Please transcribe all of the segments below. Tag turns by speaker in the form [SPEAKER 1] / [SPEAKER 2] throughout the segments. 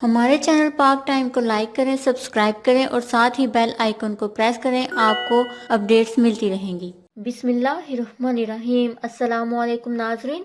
[SPEAKER 1] ہمارے چینل پاک ٹائم کو لائک کریں، سبسکرائب کریں اور ساتھ ہی بیل آئیکن کو پریس کریں، آپ کو اپڈیٹس ملتی رہیں گی۔ بسم اللہ الرحمن الرحیم۔ السلام علیکم ناظرین،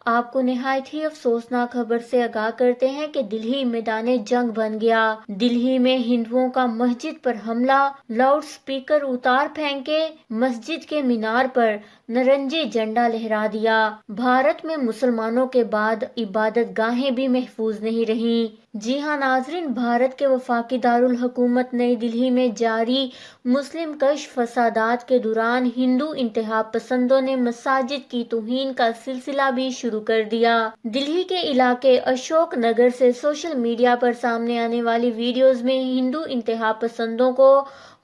[SPEAKER 1] آپ کو نہایت ہی افسوسناک خبر سے آگاہ کرتے ہیں کہ دلہی میدان جنگ بن گیا۔ دلہی میں ہندوؤں کا مسجد پر حملہ، لاؤڈ سپیکر اتار پھینکے، مسجد کے مینار پر نارنجی جھنڈا لہرا دیا۔ بھارت میں مسلمانوں کے بعد عبادت گاہیں بھی محفوظ نہیں رہیں۔ جی ہاں ناظرین، بھارت کے وفاقی دارالحکومت نئی دہلی میں جاری مسلم کش فسادات کے دوران ہندو انتہا پسندوں نے مساجد کی توہین کا سلسلہ بھی شروع کر دیا۔ دلہی کے علاقے اشوک نگر سے سوشل میڈیا پر سامنے آنے والی ویڈیوز میں ہندو انتہا پسندوں کو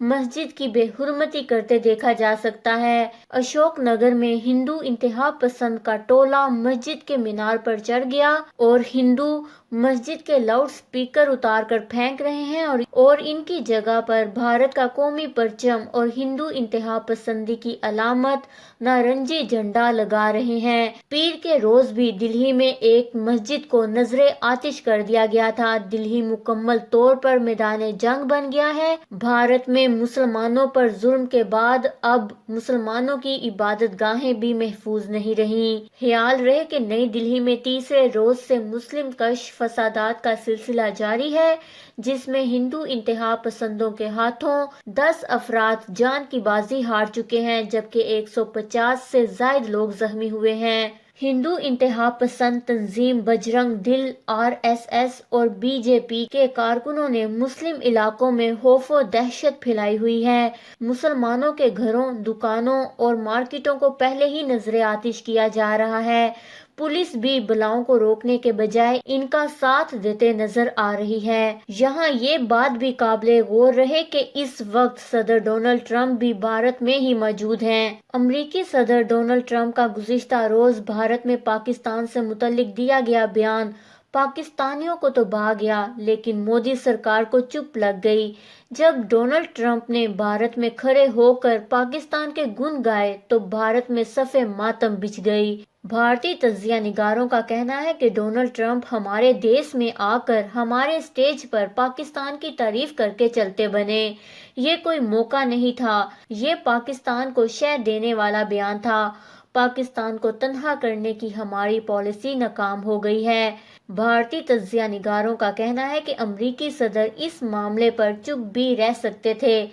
[SPEAKER 1] مسجد کی بے حرمتی کرتے دیکھا جا سکتا ہے۔ اشوک نگر میں ہندو انتہا پسند کا ٹولہ مسجد کے مینار پر چڑھ گیا اور ہندو مسجد کے لاؤڈ سپیکر اتار کر پھینک رہے ہیں اور ان کی جگہ پر بھارت کا قومی پرچم اور ہندو انتہا پسندی کی علامت نارنجی جھنڈا لگا رہے ہیں۔ پیر کے روز بھی دلہی میں ایک مسجد کو نذر آتش کر دیا گیا تھا۔ دلہی مکمل طور پر میدان جنگ بن گیا ہے۔ بھارت میں مسلمانوں پر ظلم کے بعد اب مسلمانوں کی عبادت گاہیں بھی محفوظ نہیں رہیں۔ خیال رہے کہ نئی دلہی میں تیسرے روز سے مسلم کش فسادات کا سلسلہ جاری ہے، جس میں ہندو انتہا پسندوں کے ہاتھوں 10 افراد جان کی بازی ہار چکے ہیں جبکہ 150 سے زائد لوگ زخمی ہوئے ہیں۔ ہندو انتہا پسند تنظیم بجرنگ دل، RSS اور BJP کے کارکنوں نے مسلم علاقوں میں خوف و دہشت پھیلائی ہوئی ہے۔ مسلمانوں کے گھروں، دکانوں اور مارکیٹوں کو پہلے ہی نذر آتش کیا جا رہا ہے۔ پولیس بھی بلاؤں کو روکنے کے بجائے ان کا ساتھ دیتے نظر آ رہی ہے۔ یہاں یہ بات بھی قابل غور رہے کہ اس وقت صدر ڈونلڈ ٹرمپ بھی بھارت میں ہی موجود ہیں۔ امریکی صدر ڈونلڈ ٹرمپ کا گزشتہ روز بھارت میں پاکستان سے متعلق دیا گیا بیان پاکستانیوں کو تو بھا گیا لیکن مودی سرکار کو چپ لگ گئی۔ جب ڈونلڈ ٹرمپ نے بھارت میں کھڑے ہو کر پاکستان کے گن گائے تو بھارت میں صف ماتم بچھ گئی۔ بھارتی تجزیہ نگاروں کا کہنا ہے کہ ڈونلڈ ٹرمپ ہمارے دیش میں آ کر ہمارے سٹیج پر پاکستان کی تعریف کر کے چلتے بنے۔ یہ کوئی موقع نہیں تھا، یہ پاکستان کو شہ دینے والا بیان تھا۔ پاکستان کو تنہا کرنے کی ہماری پالیسی ناکام ہو گئی ہے۔ بھارتی تجزیہ نگاروں کا کہنا ہے کہ امریکی صدر اس معاملے پر چپ بھی رہ سکتے تھے،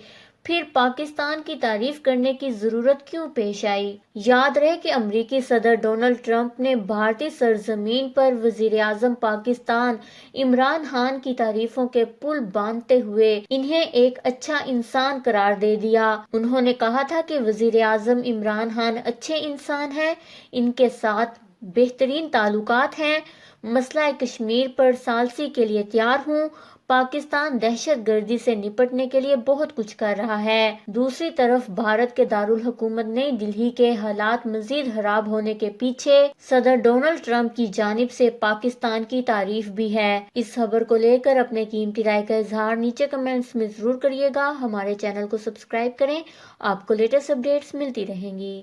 [SPEAKER 1] پھر پاکستان کی تعریف کرنے کی ضرورت کیوں پیش آئی؟ یاد رہے کہ امریکی صدر ڈونلڈ ٹرمپ نے بھارتی سرزمین پر وزیر اعظم پاکستان عمران خان کی تعریفوں کے پل باندھتے ہوئے انہیں ایک اچھا انسان قرار دے دیا۔ انہوں نے کہا تھا کہ وزیر اعظم عمران خان اچھے انسان ہیں، ان کے ساتھ بہترین تعلقات ہیں، مسئلہ کشمیر پر ثالثی کے لیے تیار ہوں۔ پاکستان دہشت گردی سے نپٹنے کے لیے بہت کچھ کر رہا ہے۔ دوسری طرف بھارت کے دارالحکومت نئی دہلی کے حالات مزید خراب ہونے کے پیچھے صدر ڈونلڈ ٹرمپ کی جانب سے پاکستان کی تعریف بھی ہے۔ اس خبر کو لے کر اپنے قیمتی رائے کا اظہار نیچے کمنٹس میں ضرور کریے گا۔ ہمارے چینل کو سبسکرائب کریں، آپ کو لیٹسٹ اپڈیٹس ملتی رہیں گی۔